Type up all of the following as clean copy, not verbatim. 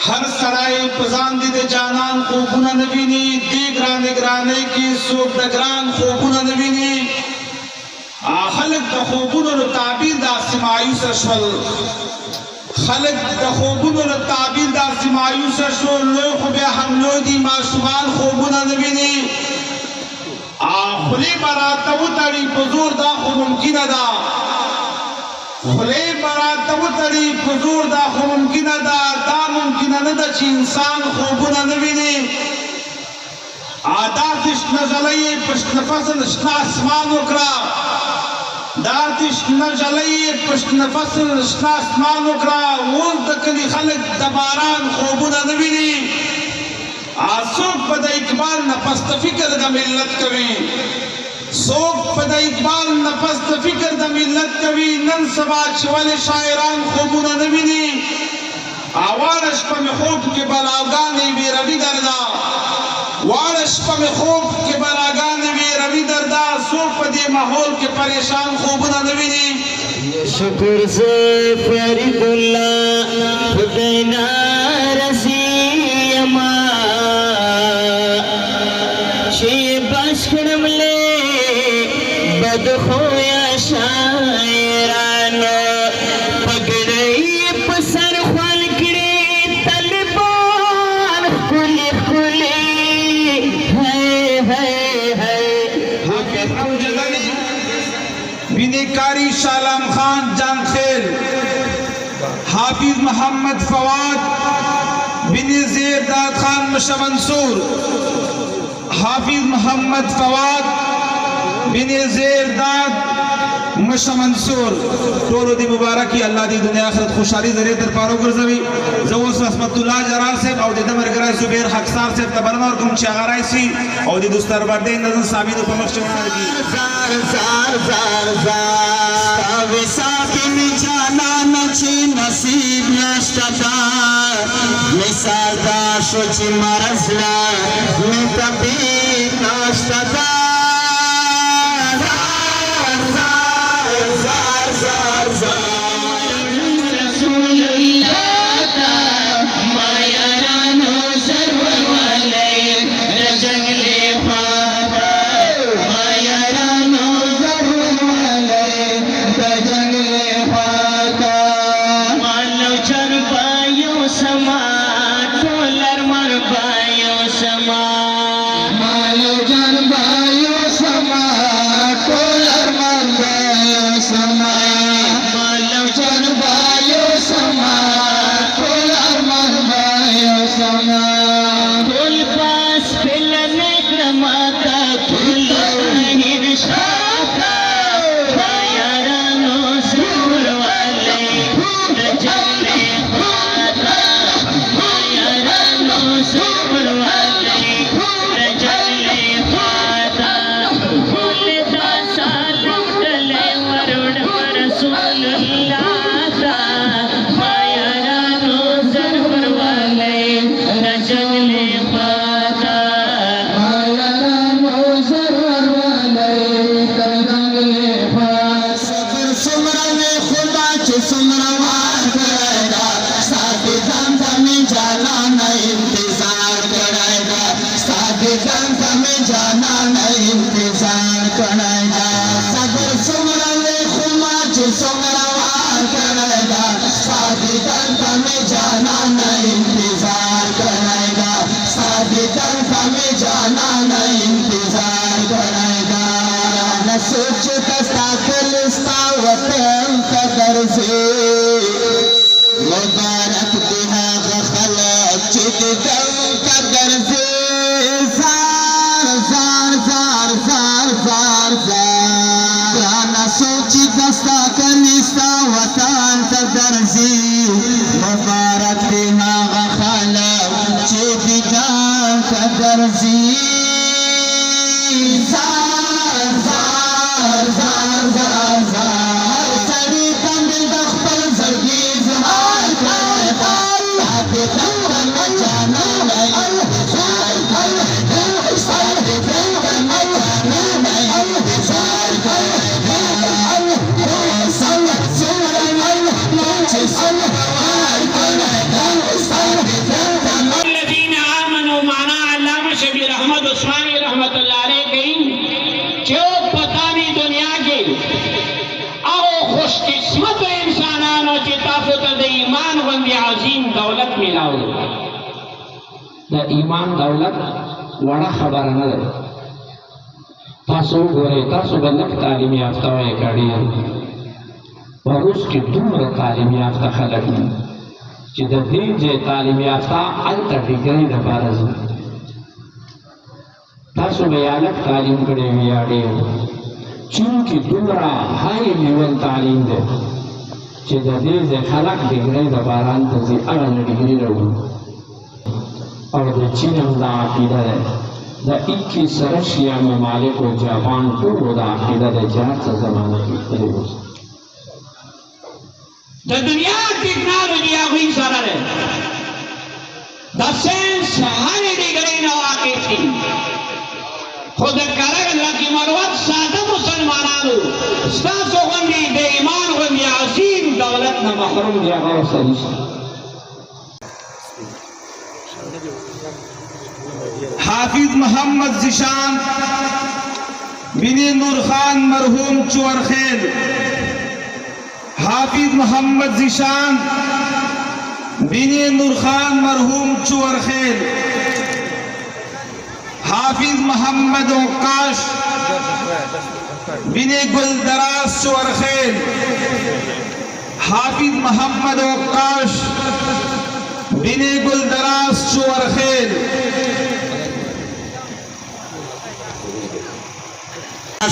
हर सराय पजान दे जानन खूबुना नबीनी दिगराने ग्राने की सोब दगरान खूबुना नबीनी खलक द खूबुन ताबीर दा सिमायूस अशवल खलक द खूबुन ताबीर दा सिमायूस अशवल लो खुबे हम लो दी माशुमान खूबुना नबीनी खुली मरातब तड़ी बुजुर दा खु मुमकिन दा खुले मरातब तड़ी बुजुर दा खु मुमकिन दा दा मुमकिन न दा ची इंसान खूबुना नबीनी आदातिश नजलये पश्त फसल शना आसमान उकरा दातिश नजलये पश्त फसल शना आसमान उकरा वो दकली खलक दबारान खूबुना नबीनी सोक पदा इकबाल नपस्त फिक्र द मिल्लत कवी सोक पदा इकबाल नपस्त फिक्र द मिल्लत कवी नन सबा चवले शायरान खूबुना नबीनी आवारश पर खूब के बलागाने भी रवि दरदा वारश पर खूब के बलागाने भी रवि दरदा सोक पदे माहौल के परेशान खूबुना नबीनी शुक्र से फरीदुल्लाह खुदैना रसीमा बदखोया शायरानो पगड़ई पसर ख्वाल करे तलबान खुली खुली है बिनेकारी शालाम खान जान खेल हाफिज मोहम्मद फवाद बिन ज़ेरदाद खान मुशा मंसूर हाफिज मोहम्मद फवाद बिन ज़ेरदाद मुशा मंसूर टोलो दी मुबारक की अल्लाह दी दुनिया आखिरत खुशहाली जरिए दर पारो गुरजवी जवस रहमतुल्लाह जलाल से और दे मरगरा जुबैर हकसार से तबरना और कुम चागराई सी और दी दुस्तर बर्दे नजर साबित उपमक्षणा की जार जार जार जार तावे साबिन जाना नची नसीब नष्टता मिसाल दा शुचि मरजला में तबीब नष्टता मुबारक बिहा खला चित दम कदर से jar jar jar jar jar jar ना सोची दस्ता कलिस्ता वतन कदर से मुबारक बिहा खला चित दम कदर से jar jar jar jar jar I'm मिलाओ द ईमान दौलत वड़ा खबर न दे तासो गोरे तासो बलक तालीम याफ्ता है कड़ी और उसकी दूर तालीम याफ्ता खलक چې د دې چې تعلیم یافته هلته ډیګرۍ دپاره ځي تاسو به یې هلک تعلیم کړی وي یا ډېر چونکې دومره های لیول تعلیم دی چې د دې ځای خلک ډیګرۍ دپاره هلته ځي هغه نه ډیګري راوړي او د چین هم دا عقیده دی د 21 رشیا ممالک و جاپان ټولو دا عقیده دی چې هر څه زمانه کې تللی اوس د دنیا ټیکنالوژي هغوی سره دی د ساینس هرې ډیګرۍ نه واقف دي خو د کرغ لکي مروت ساده مسلمانانو ستاسو غوندې د ایمان غوندې عظیم دولت نه محروم دي هغه ورسره نشته حافظ محمد زیشان بن نور خان مرحوم چورخیل حافظ محمد زیشان بن نور خان مرحوم چورخیل حافظ محمد اوقاش بن گلدراز چورخیل حافظ محمد اوقاش بن گلدراز چورخیل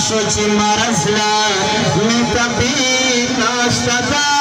شو چې مرزلا می تپی ناشتا